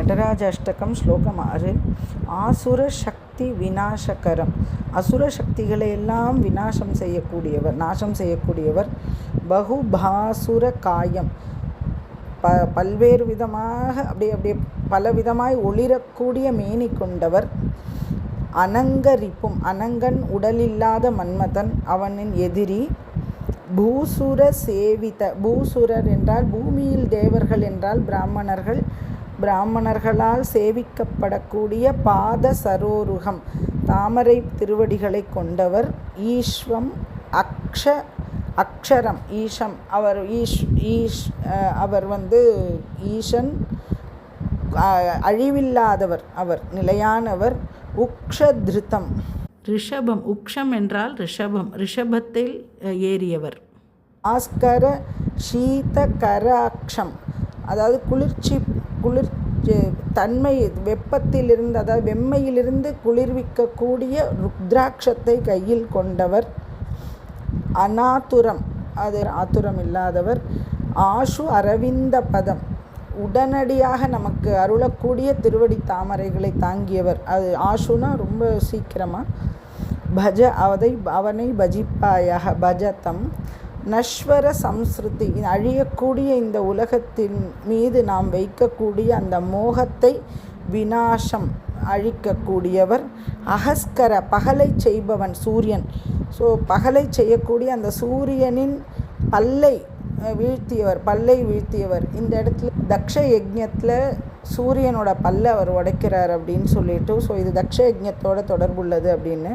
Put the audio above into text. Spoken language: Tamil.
நடராஜ அஷ்டகம் ஸ்லோகம் 6. ஆசுர சக்தி விநாசகரம். அசுர சக்திகளை எல்லாம் விநாசம் செய்யக்கூடியவர், நாசம் செய்யக்கூடியவர். பகுபாசுர காயம், பல்வேறு விதமாக அப்படியே பலவிதமாய் ஒளிரக்கூடிய மேனி கொண்டவர். அனங்கரிப்பும், அனங்கன் உடலில்லாத மன்மதன் அவனின் எதிரி. பூசுர சேவித, பூசுரர் என்றால் பூமியில் தேவர்கள் என்றால் பிராமணர்கள், பிராமணர்களால் சேவிக்கப்படக்கூடிய பாத சரோருகம் தாமரை திருவடிகளை கொண்டவர். ஈஸ்வம் அக்ஷரம், ஈஷம் அவர் அவர் ஈசன், அழிவில்லாதவர், அவர் நிலையானவர். உக்ஷதிருத்தம், ரிஷபம், உக்ஷம் என்றால் ரிஷபம், ரிஷபத்தில் ஏறியவர். ஆஸ்கர சீதகராட்சம், அதாவது குளிர் தன்மை, வெப்பத்திலிருந்து, அதாவது வெம்மையிலிருந்து குளிர்விக்கக்கூடிய ருத்ராட்சத்தை கையில் கொண்டவர். அநாதுரம், அது ஆத்துரம் இல்லாதவர். ஆஷு அரவிந்த பதம், உடனடியாக நமக்கு அருளக்கூடிய திருவடி தாமரைகளை தாங்கியவர். அது ஆஷுனா ரொம்ப சீக்கிரமாக. பஜ, அவனை பஜிப்பாயாக, பஜதம். நஸ்வர சம்ஸ்ருதி, அழியக்கூடிய இந்த உலகத்தின் மீது நாம் வைக்கக்கூடிய அந்த மோகத்தை விநாசம், அழிக்கக்கூடியவர். அகஸ்கர, பகலை செய்பவன், சூரியன். ஸோ பகலை செய்யக்கூடிய அந்த சூரியனின் பல்லை வீழ்த்தியவர். இந்த இடத்துல தக்ஷ யஜ்ஞத்தில் சூரியனோட பல்லை அவர் உடைக்கிறார் அப்படின்னு சொல்லிட்டு, ஸோ இது தக்ஷ யஜ்ஞத்தோட தொடர்புள்ளது அப்படின்னு.